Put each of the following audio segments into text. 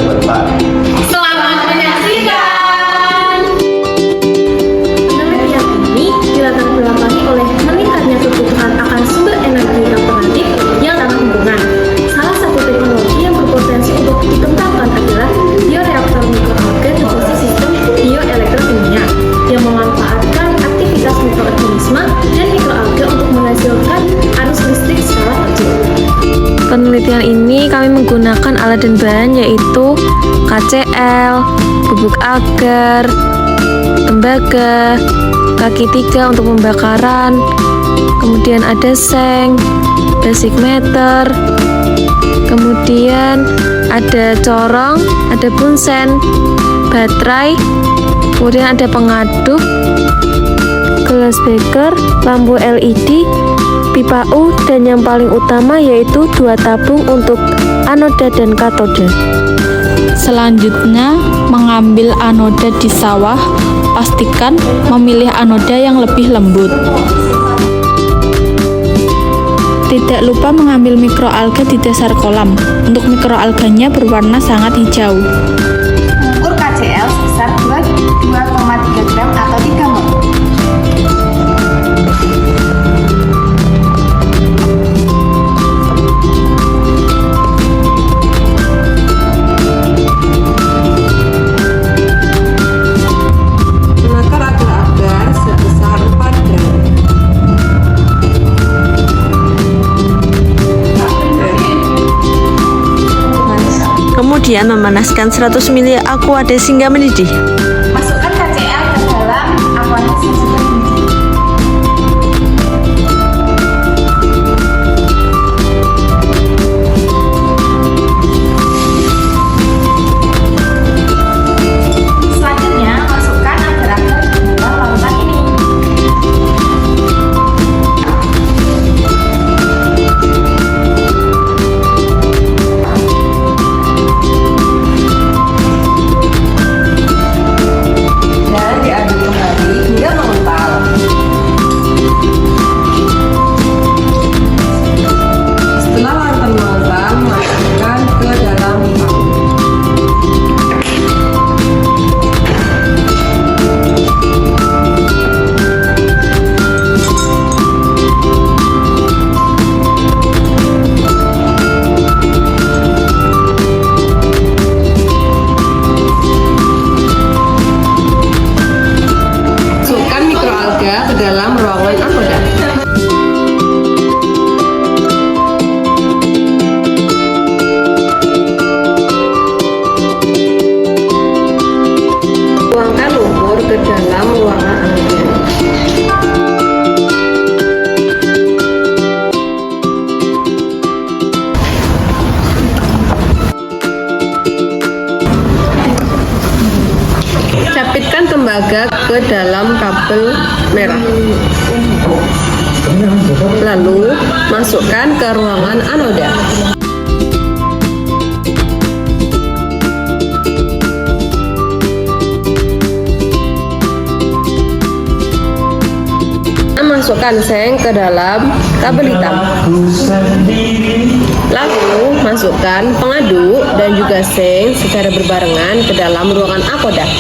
berdebat. Selamat menyaksikan. Penelitian ini dilatar belakangi oleh meningkatnya kebutuhan akan sumber energi alternatif yang ramah lingkungan. Salah satu teknologi yang berpotensi untuk dikembangkan adalah bioreaktor mikroalga berbasis sistem bioelektrokimia yang memanfaatkan aktivitas mikroorganisme dan mikroalga untuk menghasilkan arus listrik skala kecil. Penelitian ini kami menggunakan alat dan bahan yaitu KCl, bubuk agar, tembaga, kaki 3 untuk pembakaran, kemudian ada seng, basic meter, kemudian ada corong, ada bunsen, baterai, kemudian ada pengaduk, gelas beker, lampu LED, pipa U, dan yang paling utama yaitu 2 tabung untuk anoda dan katoda. Selanjutnya, mengambil anoda di sawah, pastikan memilih anoda yang lebih lembut. Tidak lupa mengambil mikroalga di dasar kolam. Untuk mikroalganya berwarna sangat hijau. Mengukur KCl sebesar 2,3 gram atau 3 mol. Menakar agar-agar sebesar 4 gram. Kemudian memanaskan 100 ml aquades hingga mendidih. Masukkan KCl ke dalam aqueous yang sudah mendidih. Selanjutnya, masukkan agar-agar ke dalam larutan ini. Dan diaduk kembali hingga mengental. Setelah larutan mengental, masukkan ke dalam pipa. Masukkan mikroalga ke dalam ruangan anoda. Tuangkan lumpur ke dalam ruangan anoda. Capitkan tembaga ke dalam kabel merah. Lalu masukkan ke ruangan anoda. Masukkan seng ke dalam kabel hitam. Lalu masukkan pengaduk dan juga seng secara berbarengan ke dalam ruangan aqueduct.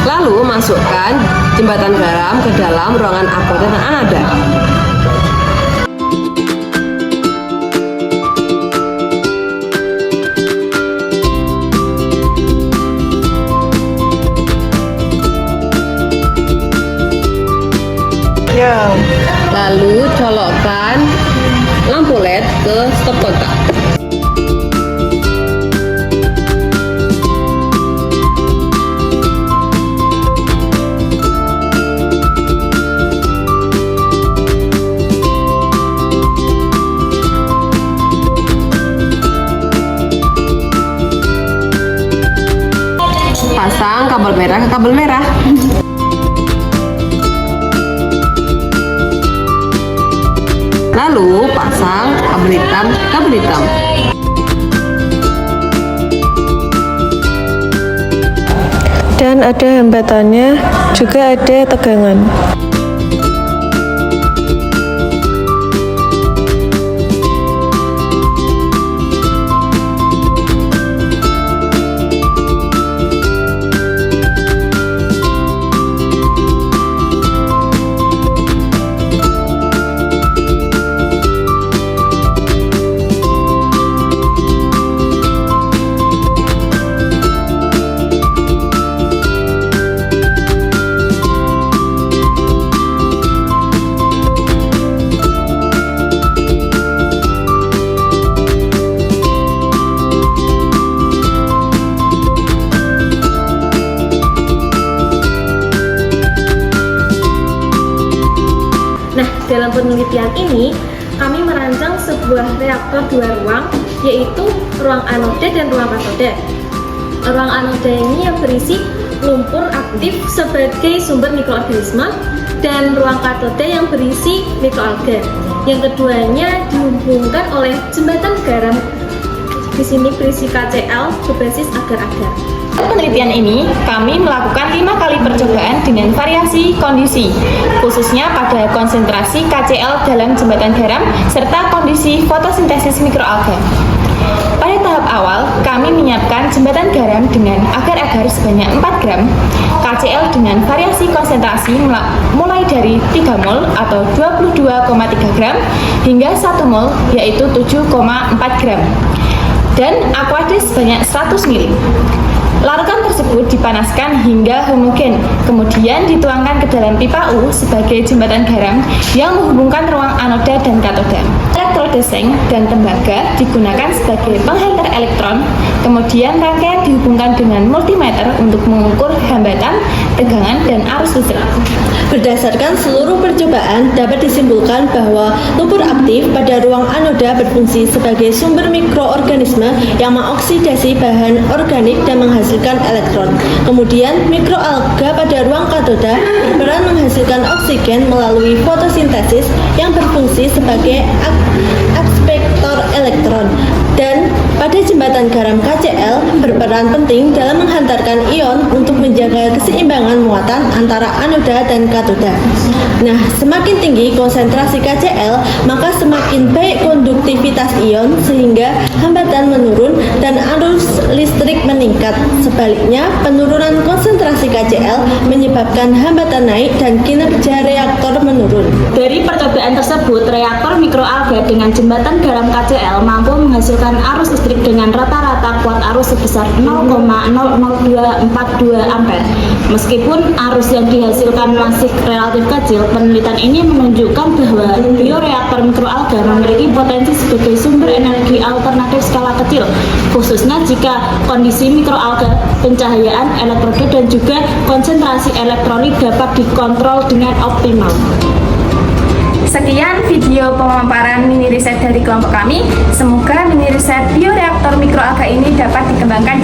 Lalu masukkan jembatan garam ke dalam ruangan aqueduct dan anoda. Lalu colokkan lampu LED ke stop kontak. Pasang kabel merah ke kabel merah. Lalu pasang kabel hitam ke kabel hitam. Selain ada hambatannya, juga ada tegangan. Nah, dalam penelitian ini, kami merancang sebuah reaktor dua ruang, yaitu ruang anoda dan ruang katoda. Ruang anoda ini yang berisi lumpur aktif sebagai sumber mikroorganisme, dan ruang katoda yang berisi mikroalga. Yang keduanya dihubungkan oleh jembatan garam. Di sini berisi KCl berbasis agar-agar. Penelitian ini, kami melakukan 5 kali percobaan dengan variasi kondisi, khususnya pada konsentrasi KCl dalam jembatan garam serta kondisi fotosintesis mikroalga. Pada tahap awal, kami menyiapkan jembatan garam dengan agar-agar sebanyak 4 gram, KCl dengan variasi konsentrasi mulai dari 3 mol atau 22,3 gram hingga 1 mol yaitu 7,4 gram, dan aquades sebanyak 100 ml. Larutan tersebut dipanaskan hingga homogen, kemudian dituangkan ke dalam pipa U sebagai jembatan garam yang menghubungkan ruang anoda dan katoda. Elektroda seng dan tembaga digunakan sebagai penghantar elektron, kemudian rangkaian dihubungkan dengan multimeter untuk mengukur hambatan, tegangan, dan arus listrik. Berdasarkan seluruh percobaan, dapat disimpulkan bahwa lumpur aktif pada ruang anoda berfungsi sebagai sumber mikroorganisme yang mengoksidasi bahan organik dan menghasilkan elektron. Kemudian, mikroalga pada ruang katoda berperan menghasilkan oksigen melalui fotosintesis yang berfungsi sebagai abspektor elektron. Dan pada jembatan garam KCl berperan penting dalam menghantarkan ion untuk menjaga keseimbangan muatan antara anoda dan katoda. Nah, semakin tinggi konsentrasi KCl, maka semakin baik konduktivitas ion sehingga hambatan menurun dan arus listrik meningkat. Sebaliknya, penurunan konsentrasi KCl menyebabkan hambatan naik dan kinerja reaktor menurun. Dari percobaan tersebut, reaktor mikroalga dengan jembatan garam KCl mampu menghasilkan arus listrik dengan rata-rata kuat arus sebesar 0,00242 ampere. Meskipun arus yang dihasilkan masih relatif kecil, penelitian ini menunjukkan bahwa bioreaktor mikroalga memiliki potensi sebagai sumber energi alternatif skala kecil, khususnya jika kondisi mikroalga, pencahayaan, elektroda, dan juga konsentrasi elektrolit dapat dikontrol dengan optimal. Sekian video pemaparan mini riset dari kelompok kami. Semoga mini riset bioreaktor mikroalga ini dapat dikembangkan